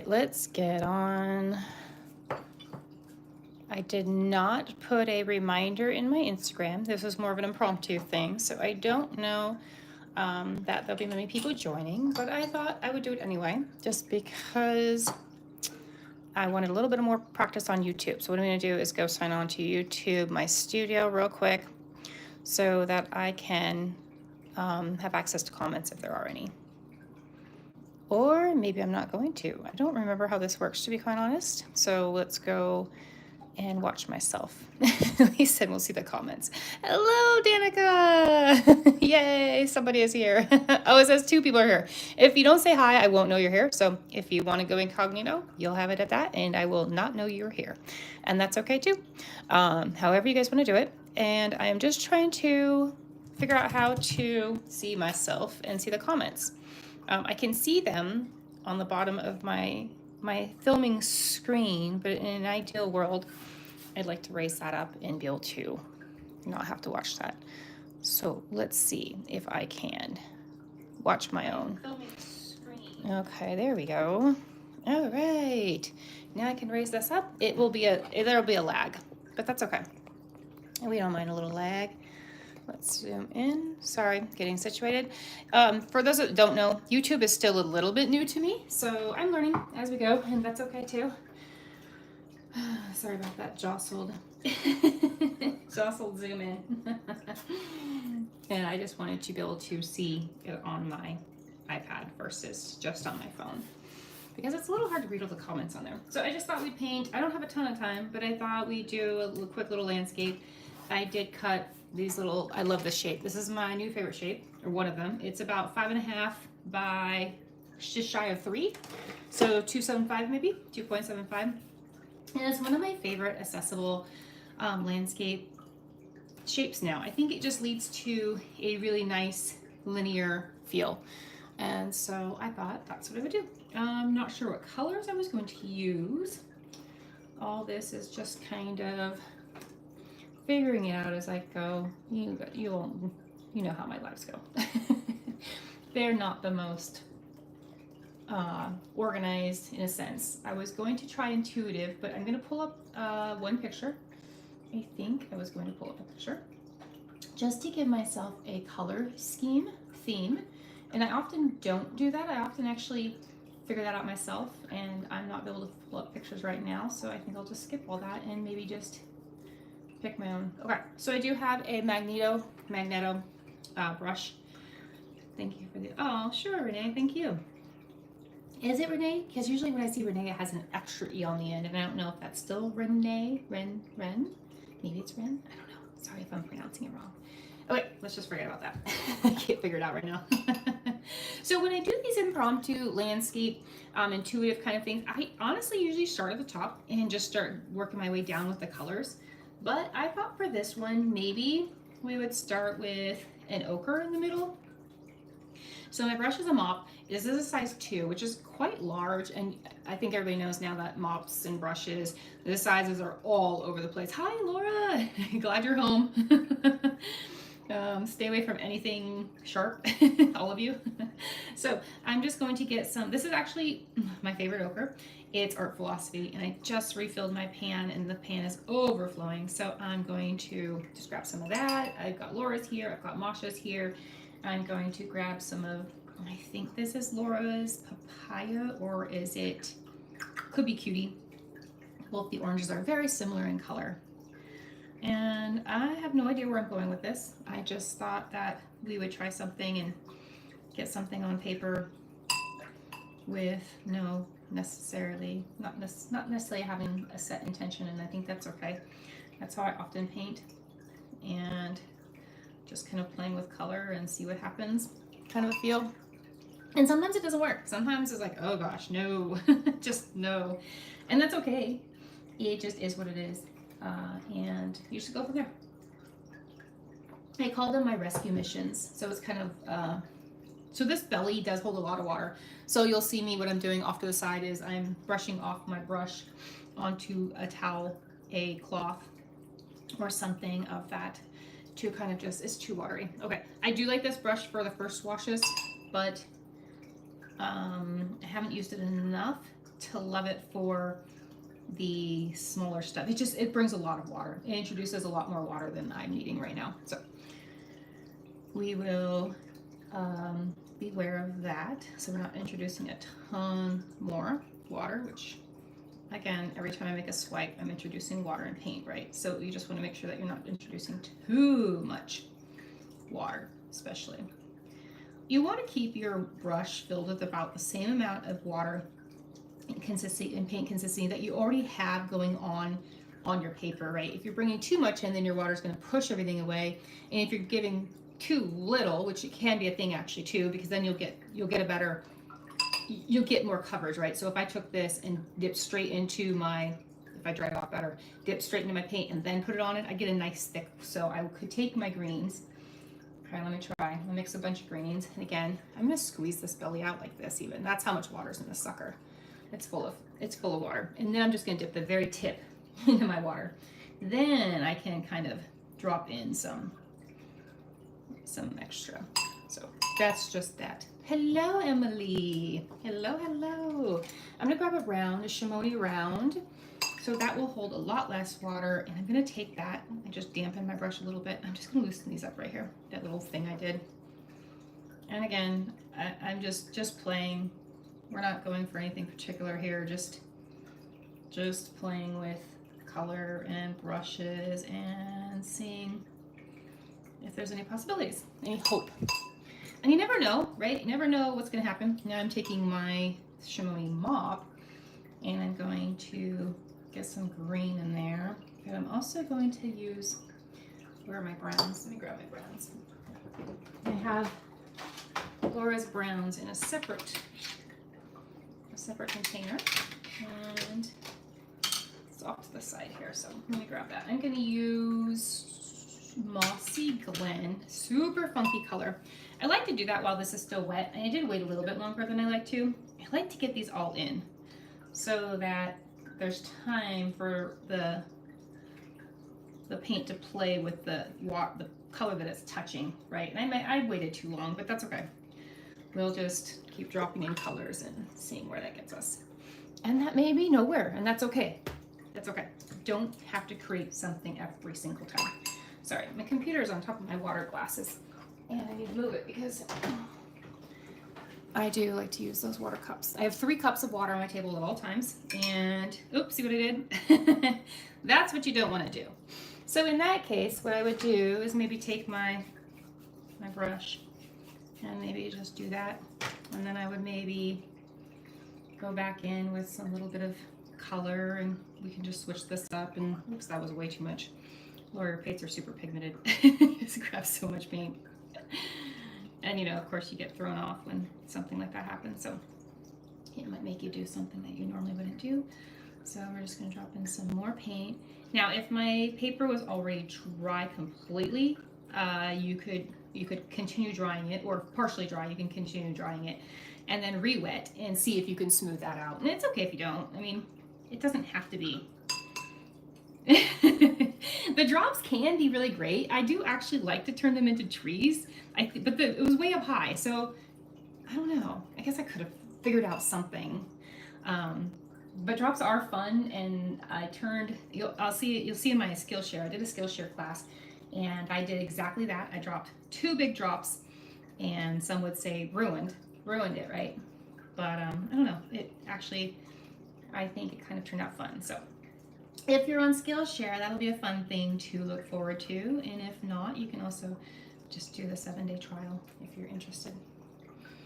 Let's get on. I did not put a reminder in my Instagram. This was more of an impromptu thing, so I don't know that there'll be many people joining, but I thought I would do it anyway, just because I wanted a little bit more practice on YouTube. So what I'm going to do is go sign on to YouTube, my studio, real quick, so that I can have access to comments if there are any. Or maybe I'm not going to. I don't remember how this works, to be quite honest. So let's go and watch myself. At least then we'll see the comments. Hello, Danica! Yay, somebody is here. Oh, it says 2 people are here. If you don't say hi, I won't know you're here. So if you want to go incognito, you'll have it at that, and I will not know you're here. And that's okay too. However you guys want to do it. And I am just trying to figure out how to see myself and see the comments. I can see them on the bottom of my filming screen, but in an ideal world, I'd like to raise that up and be able to not have to watch that. So let's see if I can watch my own filming screen. Okay, there we go. All right, now I can raise this up. There'll be a lag, but that's okay. We don't mind a little lag. Let's zoom in. Sorry, getting situated. For those that don't know, YouTube is still a little bit new to me, so I'm learning as we go, and that's okay too. Sorry about that, jostled. Jostled zoom in. And I just wanted to be able to see it on my iPad versus just on my phone, because it's a little hard to read all the comments on there. So I just thought we'd paint. I don't have a ton of time, but I thought we'd do a quick little landscape. I did cut these little, I love this shape. This is my new favorite shape, or one of them. It's about 5.5 by just shy of 3. So 2.75 maybe, 2.75. And it's one of my favorite accessible landscape shapes now. I think it just leads to a really nice linear feel. And so I thought that's what I would do. I'm not sure what colors I was going to use. All this is just kind of figuring it out as I go. You know how my lives go. They're not the most organized in a sense. I was going to try intuitive, but I'm going to pull up one picture. I think I was going to pull up a picture just to give myself a color scheme theme. And I often don't do that. I often actually figure that out myself, and I'm not able to pull up pictures right now, so I think I'll just skip all that and maybe just pick my own. Okay, so I do have a Magneto brush. Thank you for the, oh, sure, Renee, thank you. Is it Renee? Because usually when I see Renee, it has an extra E on the end, and I don't know if that's still Renee, Ren? Maybe it's Ren? I don't know. Sorry if I'm pronouncing it wrong. Okay, let's just forget about that. I can't figure it out right now. So when I do these impromptu landscape, intuitive kind of things, I honestly usually start at the top and just start working my way down with the colors. But I thought for this one, maybe we would start with an ochre in the middle. So my brush is a mop. This is a size 2, which is quite large, and I think everybody knows now that mops and brushes, the sizes are all over the place. Hi, Laura. Glad you're home. Stay away from anything sharp, all of you. So I'm just going to get some, this is actually my favorite ochre. It's Art Philosophy, and I just refilled my pan, and the pan is overflowing. So I'm going to just grab some of that. I've got Laura's here, I've got Masha's here. I'm going to grab some of, I think this is Laura's Papaya, or is it, could be Cutie. Both the oranges are very similar in color. And I have no idea where I'm going with this. I just thought that we would try something and get something on paper with no necessarily, not necessarily having a set intention, and I think that's okay. That's how I often paint, and just kind of playing with color and see what happens, kind of a feel. And sometimes it doesn't work. Sometimes it's like, oh gosh, no, just no. And that's okay. It just is what it is. And you should go from there. I call them my rescue missions. So it's kind of, so this belly does hold a lot of water. So you'll see me, what I'm doing off to the side is I'm brushing off my brush onto a towel, a cloth, or something of that to kind of just, it's too watery. Okay, I do like this brush for the first washes, but I haven't used it enough to love it for the smaller stuff. It brings a lot of water. It introduces a lot more water than I'm needing right now. So we will beware of that. So we're not introducing a ton more water, which again, every time I make a swipe, I'm introducing water and paint, right? So you just want to make sure that you're not introducing too much water, especially. You want to keep your brush filled with about the same amount of water and consistency and paint consistency that you already have going on your paper, right? If you're bringing too much in, then your water is going to push everything away. And if you're giving too little, which it can be a thing actually too, because then you'll get more coverage, right? So if I took this and dipped straight into if I dry it off better, dip straight into my paint and then put it on it, I get a nice thick. So I could take my greens. Okay, let me try. I'll mix a bunch of greens. And again, I'm gonna squeeze this belly out like this even. That's how much water's in this sucker. It's full of water. And then I'm just gonna dip the very tip into my water. Then I can kind of drop in some extra. So that's just that. Hello, Emily. Hello, hello. I'm gonna grab a Chamonix round. So that will hold a lot less water. And I'm gonna take that and just dampen my brush a little bit. I'm just gonna loosen these up right here. That little thing I did. And again, I'm just playing. We're not going for anything particular here. Just playing with color and brushes and seeing if there's any possibilities, any hope. And you never know, right? You never know what's going to happen. Now I'm taking my Chamonix mop and I'm going to get some green in there. But I'm also going to use, where are my browns? Let me grab my browns. I have Laura's browns in a separate container. And it's off to the side here, so let me grab that. I'm going to use Mossy Glen, super funky color. I like to do that while this is still wet, and I did wait a little bit longer than I like to. I like to get these all in so that there's time for the paint to play with the color that it's touching, right? And I waited too long, but that's okay. We'll just keep dropping in colors and seeing where that gets us. And that may be nowhere, and that's okay. That's okay. Don't have to create something every single time. Sorry, my computer is on top of my water glasses, and I need to move it because I do like to use those water cups. I have 3 cups of water on my table at all times, and oops, see what I did? That's what you don't want to do. So in that case, what I would do is maybe take my brush and maybe just do that, and then I would maybe go back in with some little bit of color, and we can just switch this up. And oops, that was way too much. Laura, your paints are super pigmented. Just grab so much paint. And you know, of course, you get thrown off when something like that happens. So it might make you do something that you normally wouldn't do. So we're just going to drop in some more paint. Now, if my paper was already dry completely, you could continue drying it, or partially dry. You can continue drying it, and then re-wet and see if you can smooth that out. And it's okay if you don't. I mean, it doesn't have to be. The drops can be really great. I do actually like to turn them into trees, but it was way up high, so I don't know. I guess I could have figured out something. But drops are fun, and I turned. You'll see in my Skillshare. I did a Skillshare class, and I did exactly that. I dropped 2 big drops, and some would say ruined it, right? But I don't know. It actually, I think it kind of turned out fun. So if you're on Skillshare, that'll be a fun thing to look forward to. And if not, you can also just do the 7-day trial if you're interested.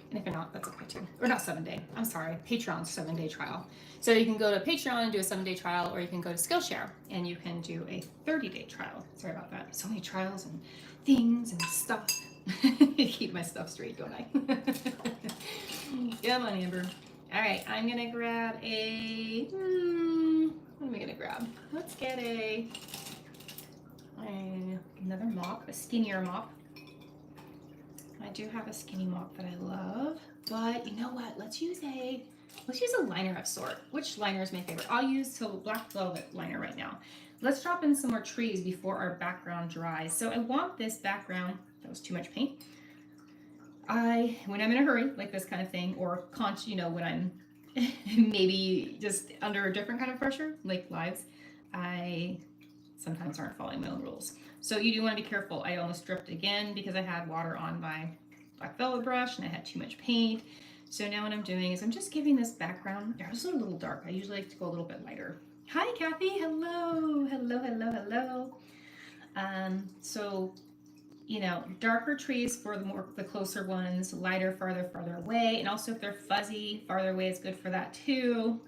And if you're not, that's okay too. Or not 7-day, I'm sorry, Patreon's 7-day trial. So you can go to Patreon and do a 7-day trial, or you can go to Skillshare and you can do a 30-day trial. Sorry about that. So many trials and things and stuff. Keep my stuff straight, don't I? Come on, Amber. All right, I'm gonna grab a, what am I gonna grab? Let's get another mop, a skinnier mop. I do have a skinny mop that I love, but you know what? Let's use a liner of sort. Which liner is my favorite? I'll use the Black Velvet liner right now. Let's drop in some more trees before our background dries. So I want this background, that was too much paint. When I'm in a hurry, like this kind of thing, or when I'm maybe just under a different kind of pressure, like lives, I sometimes aren't following my own rules. So you do want to be careful. I almost dripped again because I had water on my black velvet brush and I had too much paint. So now what I'm doing is I'm just giving this background. It's a little dark. I usually like to go a little bit lighter. Hi, Kathy. Hello. Hello, hello, hello. So, you know, darker trees for the closer ones, lighter farther away. And also if they're fuzzy, farther away is good for that too.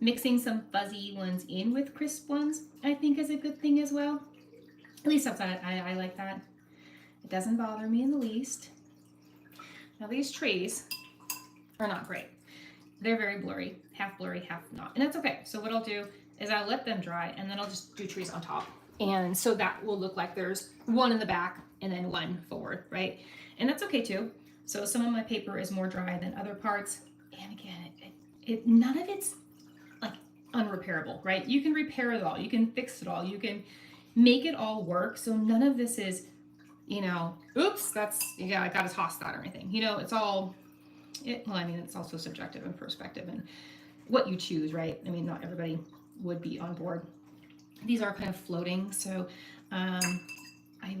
Mixing some fuzzy ones in with crisp ones, I think, is a good thing as well. At least outside, I like that. It doesn't bother me in the least. Now these trees are not great. They're very blurry, half not. And that's okay. So what I'll do is I'll let them dry and then I'll just do trees on top. And so that will look like there's one in the back and then one forward, right? And that's okay too. So some of my paper is more dry than other parts. And again, none of it's like unrepairable, right? You can repair it all. You can fix it all. You can make it all work. So none of this is, you know, oops, I got to toss that or anything. You know, it's all, well, I mean, it's also subjective and perspective and what you choose, right? I mean, not everybody would be on board. These are kind of floating, so I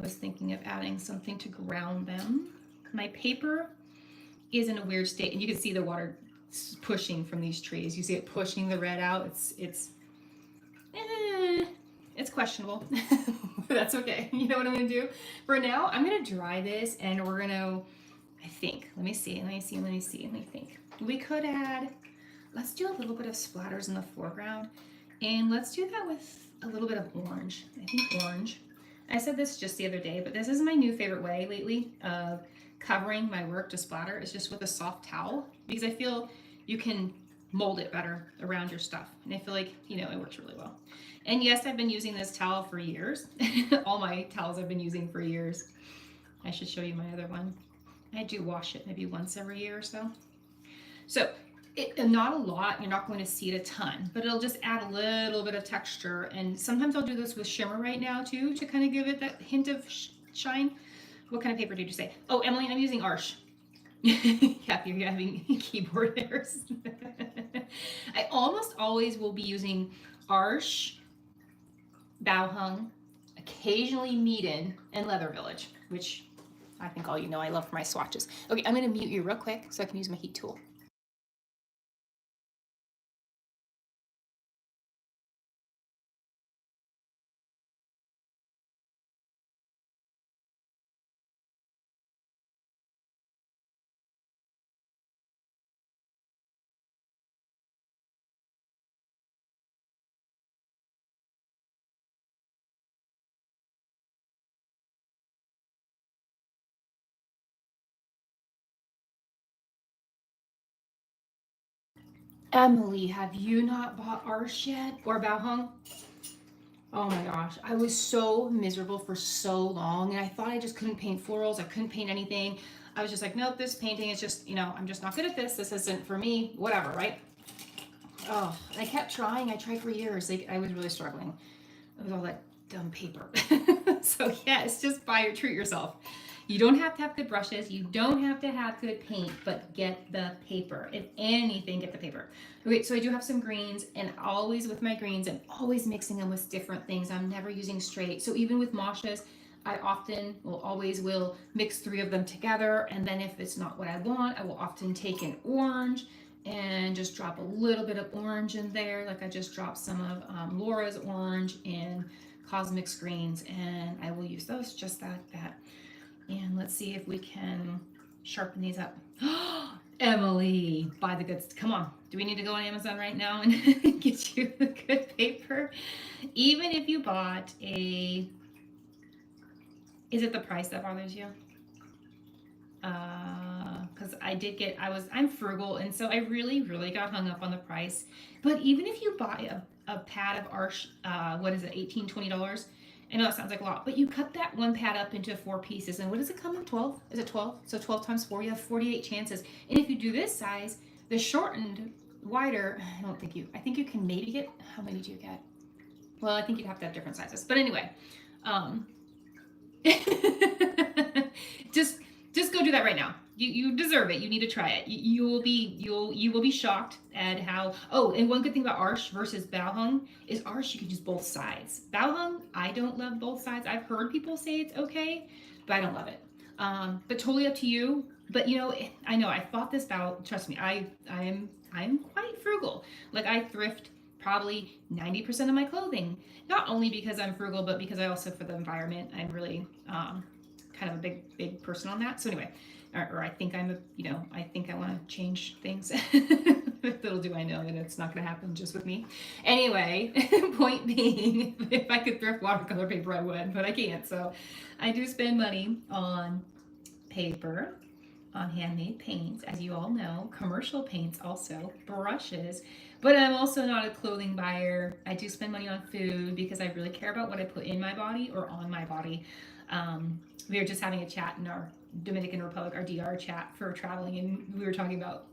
was thinking of adding something to ground them. My paper is in a weird state, and you can see the water pushing from these trees. You see it pushing the red out. It's questionable. That's okay. You know what I'm gonna do? For now, I'm gonna dry this, and we're gonna, I think, let me think. We could add, let's do a little bit of splatters in the foreground, and let's do that with a little bit of orange. I think orange. I said this just the other day, but this is my new favorite way lately of covering my work to splatter, is just with a soft towel, because I feel you can mold it better around your stuff. And I feel like, you know, it works really well. And yes, I've been using this towel for years. All my towels I've been using for years. I should show you my other one. I do wash it maybe once every year or so. So not a lot, you're not going to see it a ton, but it'll just add a little bit of texture. And sometimes I'll do this with shimmer right now too, to kind of give it that hint of shine. What kind of paper did you say? Oh, Emily, I'm using Arches. Kathy, you're having keyboard errors. I almost always will be using Arches, Bow Hung, occasionally Meeden, and Leather Village, which I think all you know I love for my swatches. Okay, I'm going to mute you real quick so I can use my heat tool. Emily, have you not bought Arches yet? Or Bao Hung? Oh my gosh, I was so miserable for so long, and I thought I just couldn't paint florals. I couldn't paint anything. I was just like, nope, this painting is just, you know, I'm just not good at this. This isn't for me, whatever, right? Oh, I kept trying. I tried for years. Like, I was really struggling with all that dumb paper. So yes, just buy or treat yourself. You don't have to have good brushes. You don't have to have good paint, but get the paper. If anything, get the paper. Okay, so I do have some greens, and always with my greens, I'm always mixing them with different things. I'm never using straight. So even with moshas, I often will mix 3 of them together, and then if it's not what I want, I will often take an orange and just drop a little bit of orange in there. Like I just dropped some of Laura's orange and Cosmic's greens, and I will use those just like that. And let's see if we can sharpen these up. Emily, buy the goods. Come on. Do we need to go on Amazon right now and get you the good paper? Even if you bought a, is it the price that bothers you? Because I'm frugal, and so I really got hung up on the price. But even if you buy a pad of Arches, what is it, $18, $20? I know that sounds like a lot, but you cut that one pad up into 4 pieces, and what does it come in? 12? Is it 12? So 12 times 4, you have 48 chances. And if you do this size, the shortened, wider, I think you can maybe get, how many do you get? Well, I think you'd have to have different sizes. But anyway, just go do that right now. you deserve it. You need to try it. You will be shocked at how. Oh, and one good thing about Arch versus Bao is Arch you can use both sides. Bao I don't love both sides. I've heard people say it's okay, but I don't love it. But totally up to you. But you know, I know I thought this out. Trust me, I'm quite frugal. Like I thrift probably 90% of my clothing. Not only because I'm frugal, but because I also for the environment. I'm really kind of a big person on that. So anyway, or I think I'm a, you know, I think I want to change things. Little do I know that it's not going to happen just with me. Anyway, point being, if I could thrift watercolor paper, I would, but I can't. So I do spend money on paper, on handmade paints, as you all know, commercial paints also, brushes, but I'm also not a clothing buyer. I do spend money on food because I really care about what I put in my body or on my body. We were just having a chat in our Dominican Republic, our DR chat for traveling, and we were talking about,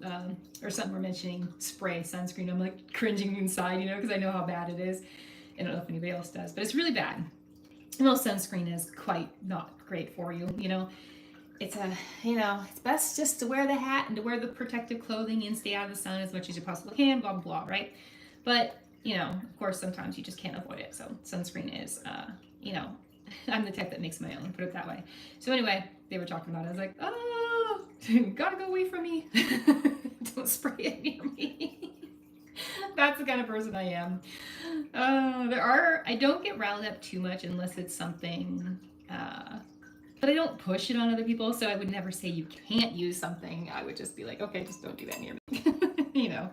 or something we're mentioning spray, sunscreen. I'm like cringing inside, you know, because I know how bad it is. I don't know if anybody else does, but it's really bad. Most sunscreen is quite not great for you, you know. It's it's best just to wear the hat and to wear the protective clothing and stay out of the sun as much as you possibly can, blah, blah, blah, right? But, you know, of course, sometimes you just can't avoid it. So sunscreen is, I'm the type that makes my own, put it that way. So anyway, they were talking about it. I was like, oh, gotta go away from me. Don't spray it near me. That's the kind of person I am. I don't get riled up too much unless it's something, but I don't push it on other people, so I would never say you can't use something. I would just be like, okay, just don't do that near me. You know.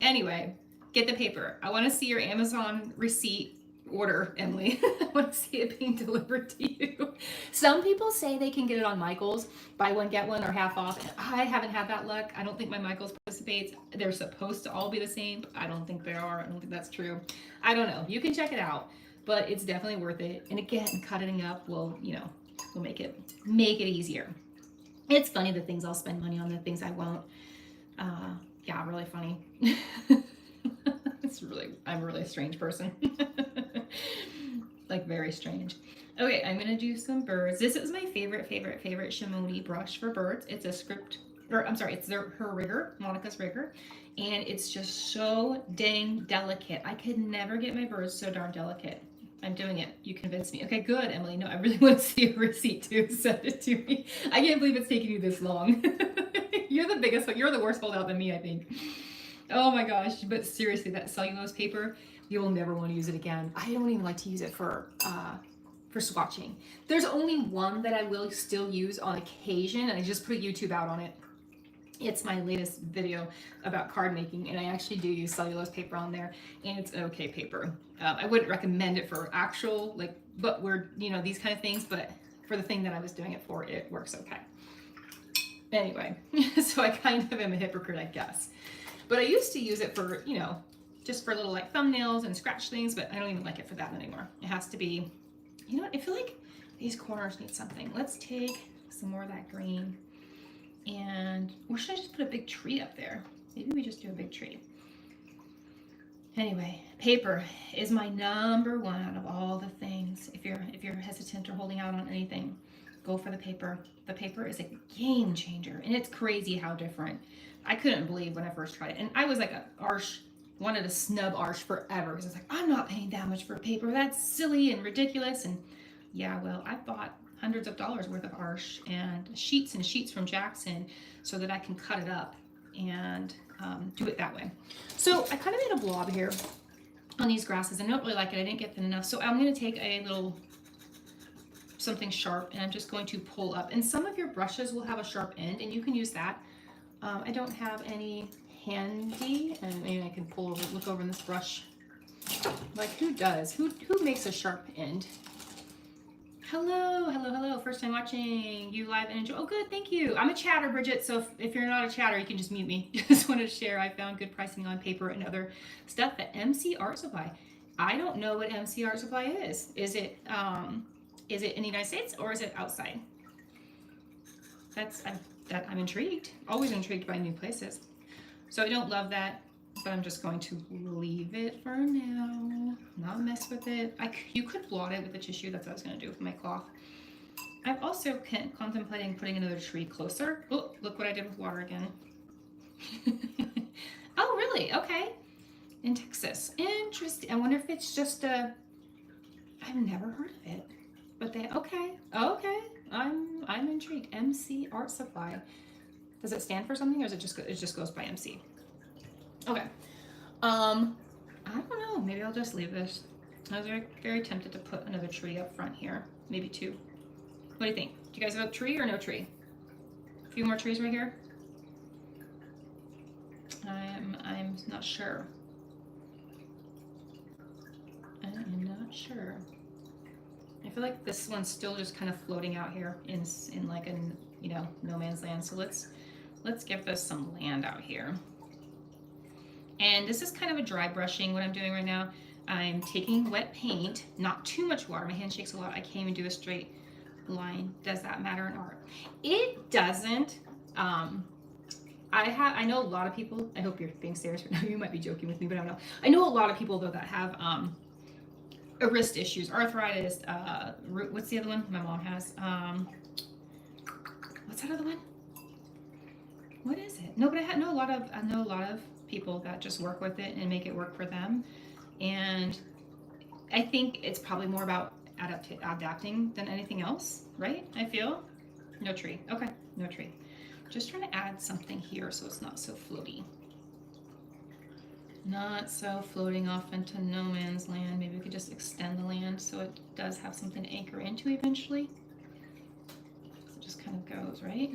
Anyway, get the paper. I want to see your Amazon receipt order, Emily. I want to see it being delivered to you. Some people say they can get it on Michaels, buy one, get one, or half off. I haven't had that luck. I don't think my Michaels participates. They're supposed to all be the same, but I don't think they are. I don't think that's true. I don't know. You can check it out, but it's definitely worth it. And again, cutting up will, will make it easier. It's funny the things I'll spend money on, the things I won't. Yeah, really funny. I'm really a strange person. Like very strange. Okay, I'm gonna do some birds. This is my favorite Shimoni brush for birds. It's a it's her rigger, Monica's rigger, and it's just so dang delicate. I could never get my birds so darn delicate. I'm doing it. You convinced me. Okay, good, Emily. No, I really want to see a receipt too. Send it to me. I can't believe it's taking you this long. You're the biggest one. You're the worst holdout than me, I think. Oh my gosh. But seriously, that cellulose paper, you will never want to use it again. I don't even like to use it for swatching. There's only one that I will still use on occasion, and I just put a YouTube out on it. It's my latest video about card making, and I actually do use cellulose paper on there, and it's okay paper. I wouldn't recommend it for actual, but we're, these kind of things, but for the thing that I was doing it for, it works okay. Anyway, so I kind of am a hypocrite, I guess. But I used to use it for, just for little thumbnails and scratch things, but I don't even like it for that anymore. It has to be, I feel like these corners need something. Let's take some more of that green. Or should I just put a big tree up there? Maybe we just do a big tree. Anyway, paper is my number one out of all the things. If you're hesitant or holding out on anything, go for the paper. The paper is a game changer, and it's crazy how different. I couldn't believe when I first tried it, and I was like wanted to snub Arch forever because I was like, I'm not paying that much for paper. That's silly and ridiculous. And yeah, well, I bought hundreds of dollars worth of Arch and sheets from Jackson so that I can cut it up and do it that way. So I kind of made a blob here on these grasses. I don't really like it. I didn't get thin enough. So I'm going to take a little something sharp, and I'm just going to pull up. And some of your brushes will have a sharp end, and you can use that. I don't have any handy, and maybe I can look over in this brush. Like, who does? Who makes a sharp end? Hello. First time watching you live and enjoy. Oh, good, thank you. I'm a chatter, Bridget, so if you're not a chatter, you can just mute me. Just wanted to share I found good pricing on paper and other stuff at MC Art Supply. I don't know what MC Art Supply is. Is it in the United States or is it outside? I'm intrigued. Always intrigued by new places. So I don't love that, but I'm just going to leave it for now. Not mess with it. You could blot it with a tissue. That's what I was going to do with my cloth. I've also contemplating putting another tree closer. Oh, look what I did with water again. Oh, really? Okay. In Texas. Interesting. I wonder if it's just a... I've never heard of it. But they... Okay. Okay. I'm intrigued. MC Art Supply. Does it stand for something, or is it just goes by MC? Okay. I don't know. Maybe I'll just leave this. I was very, very tempted to put another tree up front here. Maybe two. What do you think? Do you guys have a tree or no tree? A few more trees right here? I'm not sure. I'm not sure. I feel like this one's still just kind of floating out here in like a, you know, no man's land. So let's give this some land out here. And this is kind of a dry brushing what I'm doing right now. I'm taking wet paint, not too much water. My hand shakes a lot. I can't even do a straight line. Does that matter in art? It doesn't. I know a lot of people, I hope you're being serious right now. You might be joking with me, but I don't know. I know a lot of people though that have wrist issues, arthritis, what's the other one my mom has? What's that other one? What is it? No, but I know a lot of people that just work with it and make it work for them. And I think it's probably more about adapting than anything else, right? I feel. No tree. Okay, no tree. Just trying to add something here so it's not so floaty. Not so floating off into no man's land. Maybe we could just extend the land so it does have something to anchor into eventually. So it just kind of goes, right?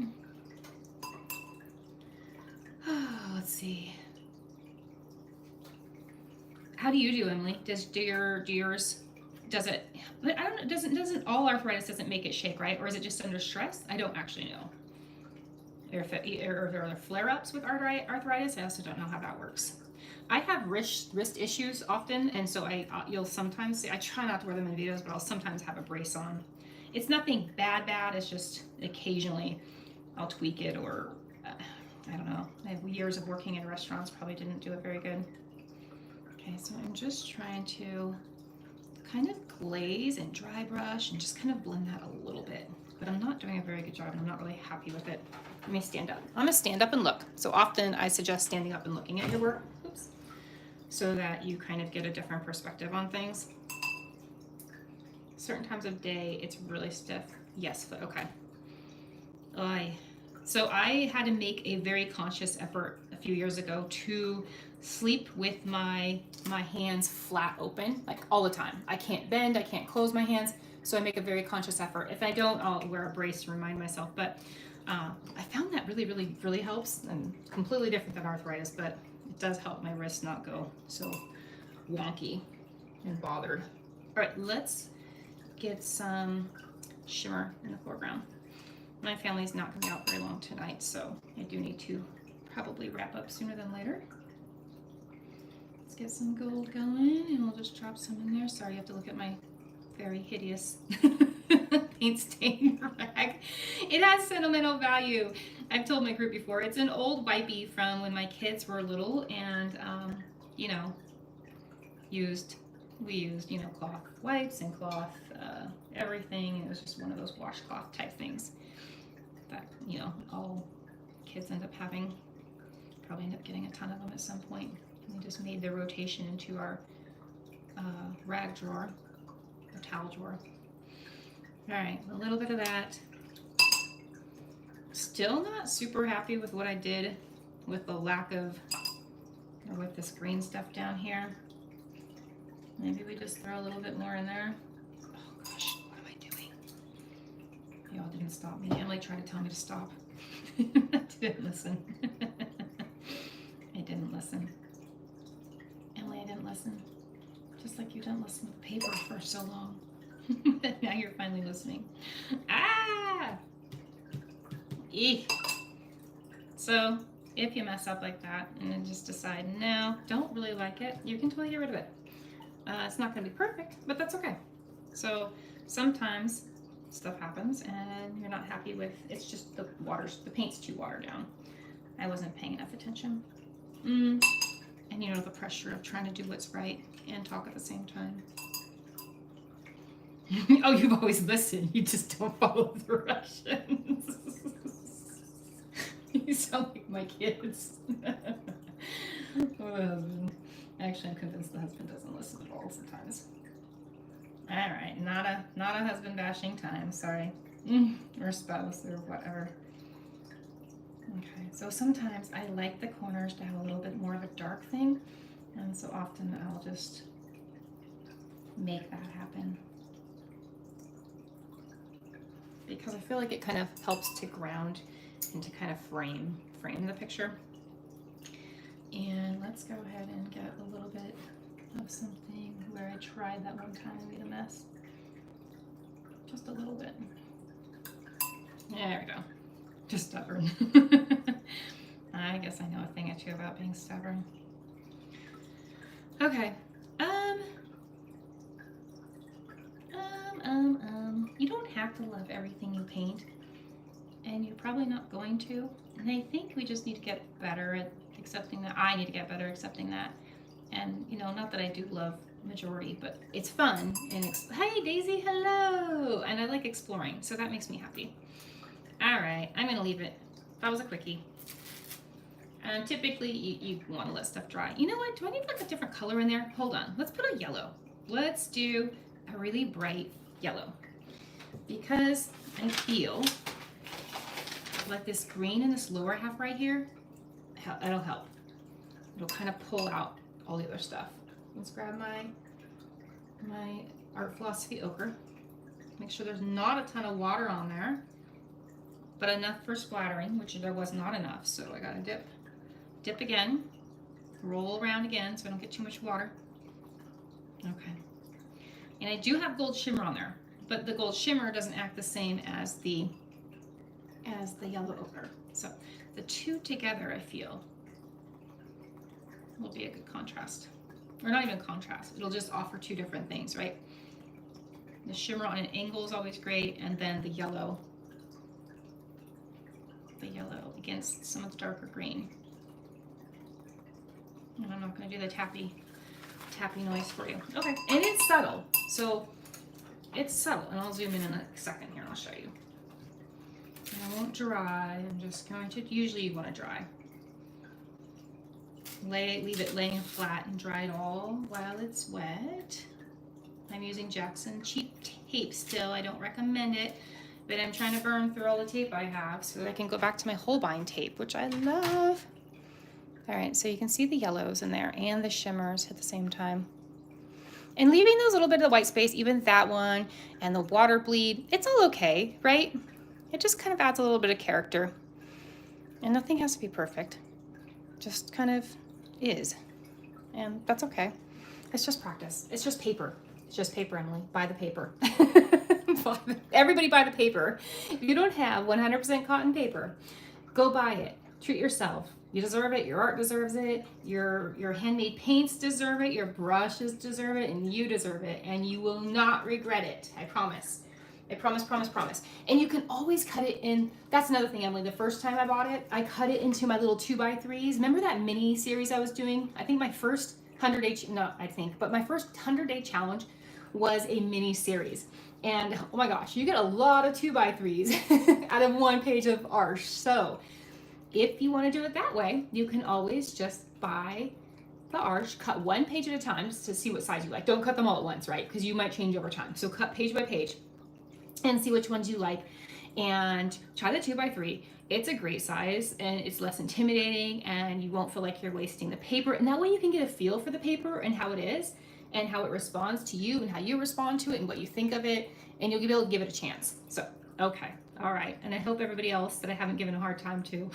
Let's see. How do you do, Emily? Does yours? Does it? But I don't know. Doesn't all arthritis doesn't make it shake, right? Or is it just under stress? I don't actually know. Or if there are flare-ups with arthritis, I also don't know how that works. I have wrist issues often, and so you'll sometimes see. I try not to wear them in videos, but I'll sometimes have a brace on. It's nothing bad. It's just occasionally I'll tweak it, or I don't know. I have years of working in restaurants, probably didn't do it very good. Okay, so I'm just trying to kind of glaze and dry brush and just kind of blend that a little bit. But I'm not doing a very good job, and I'm not really happy with it. Let me stand up. I'm gonna stand up and look. So often I suggest standing up and looking at your work, oops, so that you kind of get a different perspective on things. Certain times of day, it's really stiff. Yes, but okay. So I had to make a very conscious effort a few years ago to sleep with my hands flat open, like all the time. I can't bend, I can't close my hands, so I make a very conscious effort. If I don't, I'll wear a brace to remind myself. But I found that really helps, and completely different than arthritis, but it does help my wrist not go so wonky and bothered. All right, let's get some shimmer in the foreground. My family's not going to be out very long tonight, so I do need to probably wrap up sooner than later. Let's get some gold going, and we'll just drop some in there. Sorry, you have to look at my very hideous paint stain rag. It has sentimental value. I've told my group before, it's an old wipey from when my kids were little, and you know, we used, you know, cloth wipes and cloth everything, and it was just one of those washcloth type things that, you know, all kids end up having. Probably end up getting a ton of them at some point. We just made the rotation into our rag drawer, or towel drawer. All right, a little bit of that. Still not super happy with what I did with the lack of, or with this green stuff down here. Maybe we just throw a little bit more in there. Oh gosh, what am I doing? Y'all didn't stop me. Emily tried to tell me to stop. I didn't listen. I didn't listen. Emily, I didn't listen. Just like you didn't listen with paper for so long. Now you're finally listening. Ah! Eek. So, if you mess up like that and then just decide, no, don't really like it, you can totally get rid of it. It's not going to be perfect, but that's okay. So, sometimes stuff happens and you're not happy with, it's just the paint's too watered down. I wasn't paying enough attention. And you know, the pressure of trying to do what's right and talk at the same time. Oh, you've always listened. You just don't follow the directions. You sound like my kids. Or the husband. Actually, I'm convinced the husband doesn't listen at all sometimes. All right, not a husband bashing time. Sorry, or spouse or whatever. Okay, so sometimes I like the corners to have a little bit more of a dark thing, and so often I'll just make that happen because I feel like it kind of helps to ground and to kind of frame the picture. And let's go ahead and get a little bit of something where I tried that one time and made a mess. Just a little bit. There we go. Just stubborn. I guess I know a thing or two about being stubborn. Okay. You don't have to love everything you paint, and you're probably not going to. And I think we just need to get better at accepting that. I need to get better at accepting that. And you know, not that I do love majority, but it's fun. And hey, Daisy, hello! And I like exploring, so that makes me happy. All right, I'm gonna leave it. That was a quickie. And typically, you want to let stuff dry. You know what? Do I need like a different color in there? Hold on. Let's put a yellow. Let's do a really bright yellow. Because I feel like this green in this lower half right here, it'll help. It'll kind of pull out all the other stuff. Let's grab my Art Philosophy ochre. Make sure there's not a ton of water on there, but enough for splattering, which there was not enough. So I gotta dip again, roll around again so I don't get too much water. Okay. And I do have gold shimmer on there, but the gold shimmer doesn't act the same as the yellow ochre. So the two together, I feel, will be a good contrast. Or not even contrast, it'll just offer two different things, right? The shimmer on an angle is always great, and then the yellow against some of the darker green. And I'm not going to do the tappy noise for you. Okay, and it's subtle, so it's subtle, and I'll zoom in a second here and I'll show you. And I won't dry, I'm just going to, usually you want to dry. Leave it laying flat and dry it all while it's wet. I'm using Jackson cheap tape still. I don't recommend it, but I'm trying to burn through all the tape I have so that I can go back to my Holbein tape, which I love. All right, so you can see the yellows in there and the shimmers at the same time. And leaving those little bit of the white space, even that one and the water bleed, it's all okay, right? It just kind of adds a little bit of character. And nothing has to be perfect. Just kind of is. And that's okay. It's just practice. It's just paper. It's just paper, Emily. Buy the paper. Everybody buy the paper. If you don't have 100% cotton paper, go buy it. Treat yourself. You deserve it. Your art deserves it. Your handmade paints deserve it. Your brushes deserve it. And you deserve it. And you will not regret it. I promise. I promise, promise, promise. And you can always cut it in. That's another thing, Emily. The first time I bought it, I cut it into my little 2x3s. Remember that mini series I was doing? I think my first 100-day, my first 100-day challenge was a mini series. And oh my gosh, you get a lot of 2x3s out of one page of art. So if you want to do it that way, you can always just buy the arch, cut one page at a time just to see what size you like. Don't cut them all at once, right? Because you might change over time. So cut page by page and see which ones you like and try the 2x3. It's a great size and it's less intimidating and you won't feel like you're wasting the paper. And that way you can get a feel for the paper and how it is and how it responds to you and how you respond to it and what you think of it, and you'll be able to give it a chance. So, okay, all right. And I hope everybody else that I haven't given a hard time to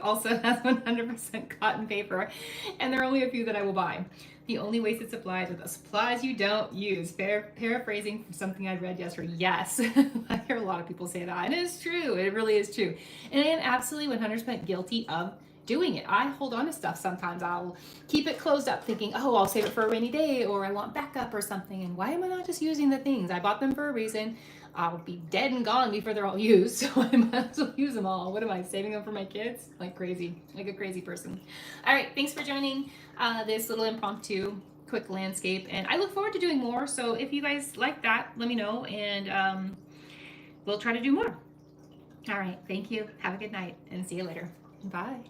also has 100% cotton paper, and there are only a few that I will buy. The only wasted supplies are the supplies you don't use. Paraphrasing from something I read yesterday. Yes, I hear a lot of people say that, and it's true. It really is true. And I am absolutely 100% guilty of doing it. I hold on to stuff sometimes. I'll keep it closed up thinking, oh, I'll save it for a rainy day, or I want backup or something. And why am I not just using the things? I bought them for a reason. I'll be dead and gone before they're all used, so I might as well use them all. What am I, saving them for my kids? Like crazy, like a crazy person. All right, thanks for joining this little impromptu quick landscape, and I look forward to doing more. So if you guys like that, let me know, and we'll try to do more. All right, thank you. Have a good night, and see you later. Bye.